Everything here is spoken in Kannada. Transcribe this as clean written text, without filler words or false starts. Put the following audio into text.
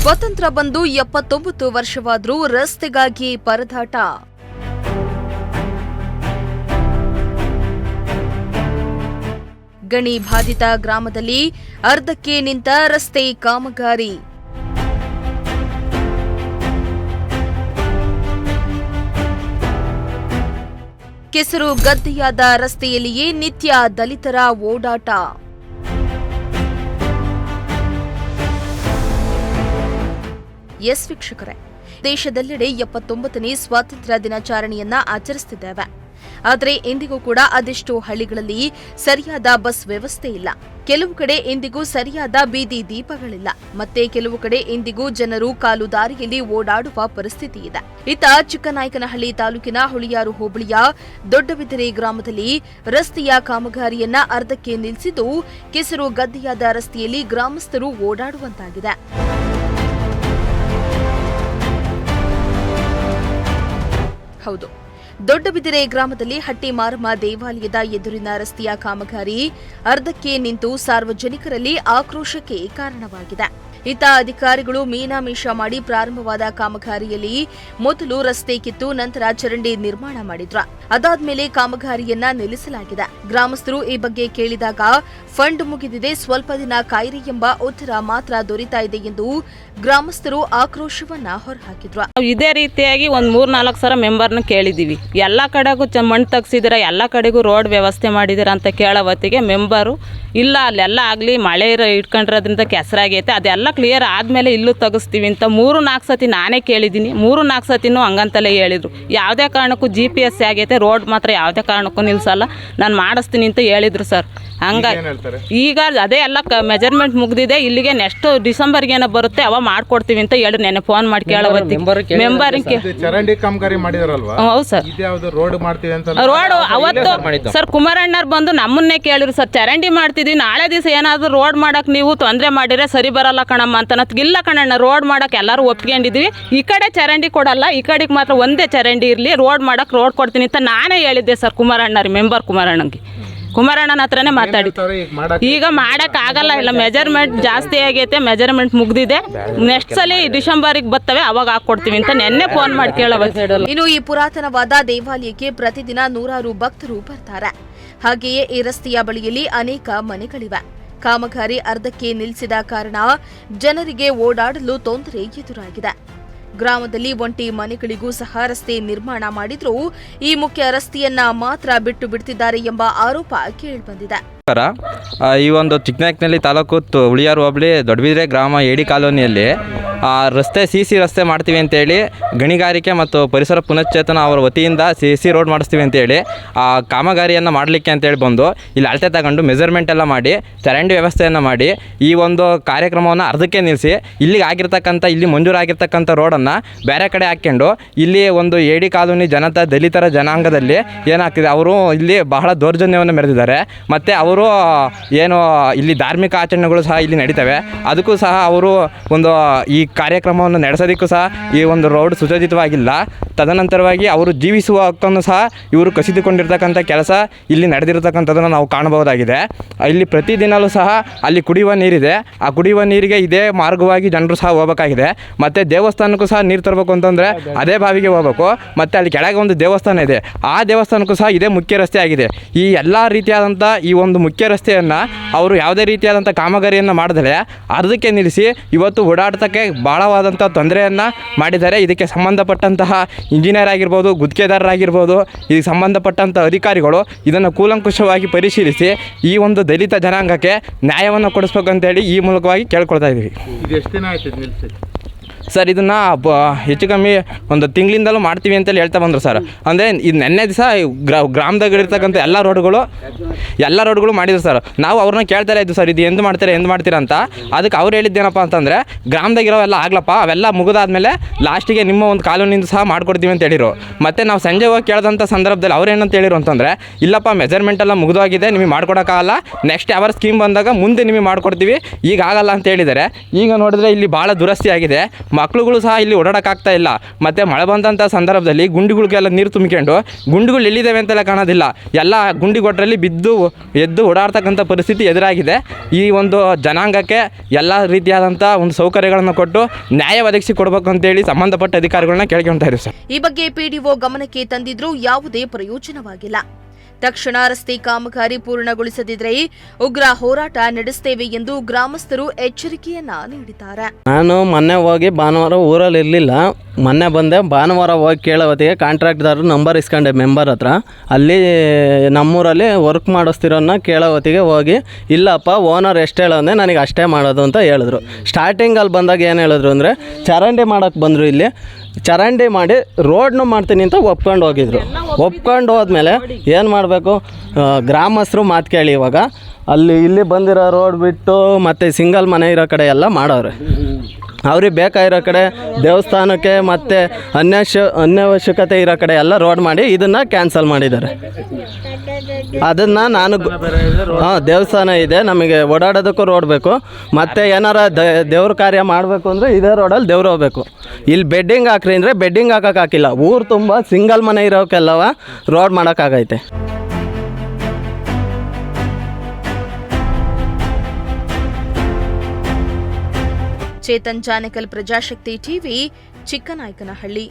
ಸ್ವಾತಂತ್ರ್ಯ ಬಂದು 79 ವರ್ಷವಾದರೂ ರಸ್ತೆಗಾಗಿ ಪರದಾಟ. ಗಣಿ ಬಾಧಿತ ಗ್ರಾಮದಲ್ಲಿ ಅರ್ಧಕ್ಕೆ ನಿಂತ ರಸ್ತೆ ಕಾಮಗಾರಿ. ಕೆಸರು ಗದ್ದೆಯಾದ ರಸ್ತೆಯಲ್ಲಿಯೇ ನಿತ್ಯ ದಲಿತರ ಓಡಾಟ. ಎಸ್ ವೀಕ್ಷಕರೇ, ದೇಶದೆಲ್ಲೆಡೆ 79ನೇ ಸ್ವಾತಂತ್ರ್ಯ ದಿನಾಚರಣೆಯನ್ನ ಆಚರಿಸುತ್ತಿದ್ದೇವೆ. ಆದರೆ ಇಂದಿಗೂ ಕೂಡ ಅದೆಷ್ಟೋ ಹಳ್ಳಿಗಳಲ್ಲಿ ಸರಿಯಾದ ಬಸ್ ವ್ಯವಸ್ಥೆ ಇಲ್ಲ. ಕೆಲವು ಕಡೆ ಇಂದಿಗೂ ಸರಿಯಾದ ಬೀದಿ ದೀಪಗಳಿಲ್ಲ. ಮತ್ತೆ ಕೆಲವು ಕಡೆ ಇಂದಿಗೂ ಜನರು ಕಾಲು ದಾರಿಯಲ್ಲಿ ಓಡಾಡುವ ಪರಿಸ್ಥಿತಿ ಇದೆ. ಇತ್ತ ಚಿಕ್ಕನಾಯಕನಹಳ್ಳಿ ತಾಲೂಕಿನ ಹುಳಿಯಾರು ಹೋಬಳಿಯ ದೊಡ್ಡಬಿದರೆ ಗ್ರಾಮದಲ್ಲಿ ರಸ್ತೆಯ ಕಾಮಗಾರಿಯನ್ನ ಅರ್ಧಕ್ಕೆ ನಿಲ್ಲಿಸಿದ್ದು ಕೆಸರು ಗದ್ದೆಯಾದ ರಸ್ತೆಯಲ್ಲಿ ಗ್ರಾಮಸ್ಥರು ಓಡಾಡುವಂತಾಗಿದೆ. ಹೌದು, ದೊಡ್ಡಬಿದರೆ ಗ್ರಾಮದಲ್ಲಿ ಹಟ್ಟಿ ಮಾರಮ್ಮ ದೇವಾಲಯದ ಎದುರಿನ ರಸ್ತೆಯ ಕಾಮಗಾರಿ ಅರ್ಧಕ್ಕೆ ನಿಂತು ಸಾರ್ವಜನಿಕರಲ್ಲಿ ಆಕ್ರೋಶಕ್ಕೆ ಕಾರಣವಾಗಿದೆ. ಇತ್ತ ಅಧಿಕಾರಿಗಳು ಮೀನಾಮೀಷ ಮಾಡಿ ಪ್ರಾರಂಭವಾದ ಕಾಮಗಾರಿಯಲ್ಲಿ ಮೊದಲು ರಸ್ತೆ ಕಿತ್ತು ನಂತರ ಚರಂಡಿ ನಿರ್ಮಾಣ ಮಾಡಿದ್ರು. ಅದಾದ್ಮೇಲೆ ಕಾಮಗಾರಿಯನ್ನ ನಿಲ್ಲಿಸಲಾಗಿದೆ. ಗ್ರಾಮಸ್ಥರು ಈ ಬಗ್ಗೆ ಕೇಳಿದಾಗ ಫಂಡ್ ಮುಗಿದಿದೆ, ಸ್ವಲ್ಪ ದಿನ ಕಾಯಿರಿ ಎಂಬ ಉತ್ತರ ಮಾತ್ರ ದೊರೀತಾ ಇದೆ ಎಂದು ಗ್ರಾಮಸ್ಥರು ಆಕ್ರೋಶವನ್ನ ಹೊರಹಾಕಿದ್ರು. ಇದೇ ರೀತಿಯಾಗಿ ಒಂದು 3-4 ಸಲ ಮೆಂಬರ್ನ ಕೇಳಿದೀವಿ. ಎಲ್ಲ ಕಡೆಗೂ ಮಣ್ಣು ತೆಗ್ಸಿದಿರ, ಎಲ್ಲ ಕಡೆಗೂ ರೋಡ್ ವ್ಯವಸ್ಥೆ ಮಾಡಿದಿರ ಅಂತ ಕೇಳೋ ಹೊತ್ತಿಗೆ ಮೆಂಬರು ಇಲ್ಲ, ಅಲ್ಲೆಲ್ಲ ಆಗಲಿ ಮಳೆ ಇಟ್ಕೊಂಡಿರೋದ್ರಿಂದ ಕೆಸರಾಗೈತೆ, ಅದೆಲ್ಲ ಕ್ಲಿಯರ್ ಆದಮೇಲೆ ಇಲ್ಲೂ ತೆಗಿಸ್ತೀವಿ ಅಂತ 3-4 ಸತಿ ನಾನೇ ಕೇಳಿದ್ದೀನಿ. 3-4 ಸತಿನೂ ಹಂಗಂತಲೇ ಹೇಳಿದರು. ಯಾವುದೇ ಕಾರಣಕ್ಕೂ GPS ಆಗೈತೆ, ರೋಡ್ ಮಾತ್ರ ಯಾವುದೇ ಕಾರಣಕ್ಕೂ ನಿಲ್ಲಿಸಲ್ಲ, ನಾನು ಮಾಡಿಸ್ತೀನಿ ಅಂತ ಹೇಳಿದರು ಸರ್. ಹಂಗಾಗಿ ಈಗ ಅದೇ ಎಲ್ಲ ಮೆಜರ್ಮೆಂಟ್ ಮುಗ್ದಿದೆ, ಇಲ್ಲಿಗೆ ನೆಕ್ಸ್ಟ್ ಡಿಸೆಂಬರ್ಗೆ ಏನೋ ಬರುತ್ತೆ ಅವ ಮಾಡ್ಕೊಡ್ತೀವಿ ಅಂತ ಹೇಳಿ ನೆನೆ ಫೋನ್ ಮಾಡಿ ಕೇಳೋವತ್ತಿ ಮೆಂಬರ್ಗೆ. ಹೌದು ಸರ್, ರೋಡ್ ಅವತ್ತು ಸರ್ ಕುಮಾರಣ್ಣವ್ರು ಬಂದು ನಮ್ಮನ್ನೇ ಕೇಳಿದ್ರು ಸರ್, ಚರಂಡಿ ಮಾಡ್ತಿದ್ವಿ, ನಾಳೆ ದಿವಸ ಏನಾದರೂ ರೋಡ್ ಮಾಡಕ್ಕೆ ನೀವು ತೊಂದರೆ ಮಾಡಿದ್ರೆ ಸರಿ ಬರಲ್ಲ ಕಣಮ್ಮ ಅಂತ. ಇಲ್ಲ ಕಣಣ್ಣ, ರೋಡ್ ಮಾಡಕ್ಕೆ ಎಲ್ಲರೂ ಒಪ್ಕೊಂಡಿದ್ವಿ, ಈ ಕಡೆ ಚರಂಡಿ ಕೊಡಲ್ಲ, ಈ ಕಡೆಗೆ ಮಾತ್ರ ಒಂದೇ ಚರಂಡಿ ಇರಲಿ, ರೋಡ್ ಮಾಡಕ್ಕೆ ರೋಡ್ ಕೊಡ್ತೀನಿ ಅಂತ ನಾನೇ ಹೇಳಿದ್ದೆ ಸರ್ ಕುಮಾರಣ್ಣವ್ರಿ, ಮೆಂಬರ್ ಕುಮಾರಣ್ಣನ ಹತ್ರನೇ ಮಾತಾಡಿದ್ದು. ಈಗ ಮಾಡೋಕ್ಕಾಗಲ್ಲ, ಇಲ್ಲ ಮೆಜರ್ಮೆಂಟ್ ಜಾಸ್ತಿ ಆಗೈತೆ, ಮೆಜರ್ಮೆಂಟ್ ಮುಗ್ದಿದೆ, ನೆಕ್ಸ್ಟ್ ಸಲ ಡಿಸೆಂಬರಿಗೆ ಬರ್ತವೆ ಅವಾಗ ಹಾಕೊಡ್ತೀವಿ ಅಂತ ನೆನ್ನೆ ಫೋನ್ ಮಾಡಿ ಕೇಳಬೇಕು. ಇನ್ನು ಈ ಪುರಾತನವಾದ ದೇವಾಲಯಕ್ಕೆ ಪ್ರತಿದಿನ 100 ಭಕ್ತರು ಬರ್ತಾರೆ. ಹಾಗೆಯೇ ಈ ರಸ್ತೆಯ ಬಳಿಯಲ್ಲಿ ಅನೇಕ ಮನೆಗಳಿವೆ. ಕಾಮಗಾರಿ ಅರ್ಧಕ್ಕೆ ನಿಲ್ಲಿಸಿದ ಕಾರಣ ಜನರಿಗೆ ಓಡಾಡಲು ತೊಂದರೆ ಎದುರಾಗಿದೆ. ಗ್ರಾಮದಲ್ಲಿ ಒಂಟಿ ಮನೆಗಳಿಗೂ ಸಹ ರಸ್ತೆ ನಿರ್ಮಾಣ ಮಾಡಿದ್ರೂ ಈ ಮುಖ್ಯ ರಸ್ತೆಯನ್ನ ಮಾತ್ರ ಬಿಟ್ಟು ಬಿಡ್ತಿದ್ದಾರೆ ಎಂಬ ಆರೋಪ ಕೇಳಿಬಂದಿದೆ. ಈ ಒಂದು ಚಿಕ್ಕನಾಯಕನಹಳ್ಳಿ ತಾಲೂಕು ಹುಳಿಯಾರು ಹೋಬಳಿ ದೊಡ್ಡಬಿದರೆ ಗ್ರಾಮ ಏಡಿ ಕಾಲೋನಿಯಲ್ಲಿ ರಸ್ತೆ CC ರಸ್ತೆ ಮಾಡ್ತೀವಿ ಅಂತೇಳಿ ಗಣಿಗಾರಿಕೆ ಮತ್ತು ಪರಿಸರ ಪುನಶ್ಚೇತನ ಅವರ ವತಿಯಿಂದ CC ರೋಡ್ ಮಾಡಿಸ್ತೀವಿ ಅಂತೇಳಿ ಆ ಕಾಮಗಾರಿಯನ್ನು ಮಾಡಲಿಕ್ಕೆ ಅಂತೇಳಿ ಬಂದು ಇಲ್ಲಿ ಅಳತೆ ತಗೊಂಡು ಮೆಜರ್ಮೆಂಟ್ ಎಲ್ಲ ಮಾಡಿ ಚರಂಡಿ ವ್ಯವಸ್ಥೆಯನ್ನು ಮಾಡಿ ಈ ಒಂದು ಕಾರ್ಯಕ್ರಮವನ್ನು ಅರ್ಧಕ್ಕೆ ನಿಲ್ಲಿಸಿ ಇಲ್ಲಿಗೆ ಆಗಿರ್ತಕ್ಕಂಥ ಇಲ್ಲಿ ಮಂಜೂರಾಗಿರ್ತಕ್ಕಂಥ ರೋಡನ್ನು ಬೇರೆ ಕಡೆ ಹಾಕ್ಕೊಂಡು ಇಲ್ಲಿ ಒಂದು ಏಡಿ ಕಾಲೋನಿ ದಲಿತರ ಜನಾಂಗದಲ್ಲಿ ಏನಾಗ್ತಿದೆ, ಅವರು ಇಲ್ಲಿ ಬಹಳ ದೌರ್ಜನ್ಯವನ್ನು ಮೆರೆದಿದ್ದಾರೆ. ಮತ್ತು ಅವರು ಏನು ಇಲ್ಲಿ ಧಾರ್ಮಿಕ ಆಚರಣೆಗಳು ಸಹ ಇಲ್ಲಿ ನಡೀತವೆ, ಅದಕ್ಕೂ ಸಹ ಅವರು ಒಂದು ಈ ಕಾರ್ಯಕ್ರಮವನ್ನು ನಡೆಸೋದಕ್ಕೂ ಸಹ ಈ ಒಂದು ರೋಡ್ ಸುಸಜ್ಜಿತವಾಗಿಲ್ಲ. ತದನಂತರವಾಗಿ ಅವರು ಜೀವಿಸುವ ಹಕ್ಕನ್ನು ಸಹ ಇವರು ಕಸಿದುಕೊಂಡಿರ್ತಕ್ಕಂಥ ಕೆಲಸ ಇಲ್ಲಿ ನಡೆದಿರ್ತಕ್ಕಂಥದ್ದನ್ನು ನಾವು ಕಾಣಬಹುದಾಗಿದೆ. ಇಲ್ಲಿ ಪ್ರತಿದಿನವೂ ಸಹ ಅಲ್ಲಿ ಕುಡಿಯುವ ನೀರಿದೆ, ಆ ಕುಡಿಯುವ ನೀರಿಗೆ ಇದೇ ಮಾರ್ಗವಾಗಿ ಜನರು ಸಹ ಹೋಗಬೇಕಾಗಿದೆ. ಮತ್ತು ದೇವಸ್ಥಾನಕ್ಕೂ ಸಹ ನೀರು ತರಬೇಕು ಅಂತಂದರೆ ಅದೇ ಬಾವಿಗೆ ಹೋಗಬೇಕು. ಮತ್ತು ಅಲ್ಲಿ ಕೆಳಗೆ ಒಂದು ದೇವಸ್ಥಾನ ಇದೆ, ಆ ದೇವಸ್ಥಾನಕ್ಕೂ ಸಹ ಇದೇ ಮುಖ್ಯ ರಸ್ತೆ ಆಗಿದೆ. ಈ ಎಲ್ಲ ರೀತಿಯಾದಂಥ ಈ ಒಂದು ಮುಖ್ಯ ರಸ್ತೆಯನ್ನು ಅವರು ಯಾವುದೇ ರೀತಿಯಾದಂಥ ಕಾಮಗಾರಿಯನ್ನು ಮಾಡಿದರೆ ಅರ್ಧಕ್ಕೆ ನಿಲ್ಲಿಸಿ ಇವತ್ತು ಓಡಾಟಕ್ಕೆ ಭಾಳವಾದಂಥ ತೊಂದರೆಯನ್ನು ಮಾಡಿದ್ದಾರೆ. ಇದಕ್ಕೆ ಸಂಬಂಧಪಟ್ಟಂತಹ ಇಂಜಿನಿಯರ್ ಆಗಿರ್ಬೋದು, ಗುತ್ತಿಗೆದಾರರಾಗಿರ್ಬೋದು, ಇದಕ್ಕೆ ಸಂಬಂಧಪಟ್ಟಂಥ ಅಧಿಕಾರಿಗಳು ಇದನ್ನು ಕೂಲಂಕುಷವಾಗಿ ಪರಿಶೀಲಿಸಿ ಈ ಒಂದು ದಲಿತ ಜನಾಂಗಕ್ಕೆ ನ್ಯಾಯವನ್ನು ಕೊಡಿಸ್ಬೇಕಂತೇಳಿ ಈ ಮೂಲಕವಾಗಿ ಕೇಳ್ಕೊಳ್ತಾ ಇದ್ದೀವಿ. ಸರ್ ಇದನ್ನು ಹೆಚ್ಚು ಕಮ್ಮಿ ಒಂದು ತಿಂಗಳಿಂದಲೂ ಮಾಡ್ತೀವಿ ಅಂತೇಳಿ ಹೇಳ್ತಾ ಬಂದರು ಸರ್. ಅಂದರೆ ಇದು ನೆನ್ನೆ ದಿವಸ ಗ್ರಾಮದಾಗಿರ್ತಕ್ಕಂಥ ಎಲ್ಲ ರೋಡ್ಗಳು ಮಾಡಿದ್ರು ಸರ್. ನಾವು ಅವ್ರನ್ನ ಕೇಳ್ತಾರೆ ಇದ್ದು ಸರ್, ಇದು ಎಂದು ಮಾಡ್ತೀರಾ ಅಂತ. ಅದಕ್ಕೆ ಅವ್ರು ಹೇಳಿದ್ದೇನಪ್ಪ ಅಂತಂದರೆ ಗ್ರಾಮದಾಗಿರೋ ಎಲ್ಲ ಆಗ್ಲಪ್ಪ, ಅವೆಲ್ಲ ಮುಗಿದಾದ್ಮೇಲೆ ಲಾಸ್ಟಿಗೆ ನಿಮ್ಮ ಒಂದು ಕಾಲೋನಿಯಿಂದ ಸಹ ಮಾಡ್ಕೊಡ್ತೀವಿ ಅಂತ ಹೇಳಿರು. ಮತ್ತು ನಾವು ಸಂಜೆ ಹೋಗಿ ಕೇಳಿದಂಥ ಸಂದರ್ಭದಲ್ಲಿ ಅವ್ರು ಏನಂತ ಹೇಳಿರು ಅಂತಂದರೆ, ಇಲ್ಲಪ್ಪ ಮೆಜರ್ಮೆಂಟ್ ಎಲ್ಲ ಮುಗಿದೋಗಿದೆ, ನಿಮಗೆ ಮಾಡ್ಕೊಡೋಕ್ಕಾಗಲ್ಲ, ನೆಕ್ಸ್ಟ್ ಯಾವ ಸ್ಕೀಮ್ ಬಂದಾಗ ಮುಂದೆ ನಿಮಗೆ ಮಾಡ್ಕೊಡ್ತೀವಿ, ಈಗ ಆಗಲ್ಲ ಅಂತ ಹೇಳಿದ್ದಾರೆ. ಈಗ ನೋಡಿದ್ರೆ ಇಲ್ಲಿ ಭಾಳ ದುರಸ್ತಿ ಆಗಿದೆ. ಮಕ್ಳುಗಳು ಸಹ ಇಲ್ಲಿ ಓಡಾಡೋಕ್ಕಾಗ್ತಾ ಇಲ್ಲ. ಮತ್ತು ಮಳೆ ಬಂದಂಥ ಸಂದರ್ಭದಲ್ಲಿ ಗುಂಡಿಗಳಿಗೆಲ್ಲ ನೀರು ತುಂಬಿಕೊಂಡು ಗುಂಡಿಗಳು ಎಲ್ಲಿದ್ದಾವೆ ಅಂತೆಲ್ಲ ಕಾಣೋದಿಲ್ಲ. ಎಲ್ಲ ಗುಂಡಿಗೊಟ್ಟರಲ್ಲಿ ಬಿದ್ದು ಎದ್ದು ಓಡಾಡ್ತಕ್ಕಂಥ ಪರಿಸ್ಥಿತಿ ಎದುರಾಗಿದೆ. ಈ ಒಂದು ಜನಾಂಗಕ್ಕೆ ಎಲ್ಲ ರೀತಿಯಾದಂಥ ಒಂದು ಸೌಕರ್ಯಗಳನ್ನು ಕೊಟ್ಟು ನ್ಯಾಯ ಒದಗಿಸಿ ಕೊಡಬೇಕು ಅಂತೇಳಿ ಸಂಬಂಧಪಟ್ಟ ಅಧಿಕಾರಿಗಳನ್ನ ಕೇಳ್ಕೊಳ್ತಾ ಇದ್ದೀವಿ ಸರ್. ಈ ಬಗ್ಗೆ ಪಿಡಿಒ ಗಮನಕ್ಕೆ ತಂದಿದ್ರೂ ಯಾವುದೇ ಪ್ರಯೋಜನವಾಗಿಲ್ಲ. ತಕ್ಷಣ ರಸ್ತೆ ಕಾಮಗಾರಿ ಪೂರ್ಣಗೊಳಿಸದಿದ್ರೆ ಉಗ್ರ ಹೋರಾಟ ನಡೆಸುತ್ತೇವೆ ಎಂದು ಗ್ರಾಮಸ್ಥರು ಎಚ್ಚರಿಕೆಯನ್ನ ನೀಡಿದ್ದಾರೆ. ನಾನು ಮೊನ್ನೆ ಹೋಗಿ ಭಾನುವಾರ ಊರಲ್ಲಿ ಇರಲಿಲ್ಲ. ಮೊನ್ನೆ ಬಂದೆ, ಭಾನುವಾರ ಹೋಗಿ ಕೇಳೋ ಹೊತ್ತಿಗೆ ಕಾಂಟ್ರಾಕ್ಟ್ದಾರರು ನಂಬರ್ ಇಸ್ಕೊಂಡೆ ಮೆಂಬರ್ ಹತ್ರ. ಅಲ್ಲಿ ನಮ್ಮೂರಲ್ಲಿ ವರ್ಕ್ ಮಾಡಿಸ್ತಿರೋನ್ನ ಕೇಳೋ ಹೊತ್ತಿಗೆ ಹೋಗಿ, ಇಲ್ಲಪ್ಪ ಓನರ್ ಎಷ್ಟು ಹೇಳೋಂದೆ ನನಗೆ ಅಷ್ಟೇ ಮಾಡೋದು ಅಂತ ಹೇಳಿದ್ರು. ಸ್ಟಾರ್ಟಿಂಗಲ್ಲಿ ಬಂದಾಗ ಏನು ಹೇಳಿದ್ರು ಅಂದರೆ, ಚರಂಡಿ ಮಾಡೋಕ್ಕೆ ಬಂದರು. ಇಲ್ಲಿ ಚರಂಡಿ ಮಾಡಿ ರೋಡ್ನು ಮಾಡ್ತೀನಿ ಅಂತ ಒಪ್ಕೊಂಡು ಹೋಗಿದ್ರು. ಒಪ್ಕೊಂಡು ಹೋದ್ಮೇಲೆ ಏನು ಮಾಡಬೇಕು, ಗ್ರಾಮಸ್ಥರು ಮಾತು ಕೇಳಿ ಇವಾಗ ಇಲ್ಲಿ ಬಂದಿರೋ ರೋಡ್ ಬಿಟ್ಟು ಮತ್ತು ಸಿಂಗಲ್ ಮನೆ ಇರೋ ಕಡೆ ಎಲ್ಲ ಮಾಡೋರು. ಅವ್ರಿಗೆ ಬೇಕಾಗಿರೋ ಕಡೆ ದೇವಸ್ಥಾನಕ್ಕೆ ಮತ್ತು ಅನ್ಯವಶ್ಯಕತೆ ಇರೋ ಕಡೆ ಎಲ್ಲ ರೋಡ್ ಮಾಡಿ ಇದನ್ನು ಕ್ಯಾನ್ಸಲ್ ಮಾಡಿದ್ದಾರೆ. ಅದನ್ನು ನಾನು ದೇವಸ್ಥಾನ ಇದೆ, ನಮಗೆ ಓಡಾಡೋದಕ್ಕೂ ರೋಡ್ ಬೇಕು. ಮತ್ತು ಏನಾರ ದೇವ್ರ ಕಾರ್ಯ ಮಾಡಬೇಕು ಅಂದರೆ ಇದೇ ರೋಡಲ್ಲಿ ದೇವ್ರು ಹೋಗ್ಬೇಕು. ಇಲ್ಲಿ ಬೆಡ್ಡಿಂಗ್ ಹಾಕ್ರಿ ಅಂದರೆ ಬೆಡ್ಡಿಂಗ್ ಹಾಕೋಕ್ಕಾಗಿಲ್ಲ. ಊರು ತುಂಬ ಸಿಂಗಲ್ ಮನೆ ಇರೋಕ್ಕೆಲ್ಲವ ರೋಡ್ ಮಾಡೋಕ್ಕಾಗೈತೆ. ಚೇತನ್ ಜಾನಕಲ್, ಪ್ರಜಾಶಕ್ತಿ ಟಿವಿ, ಚಿಕ್ಕನಾಯಕನಹಳ್ಳಿ.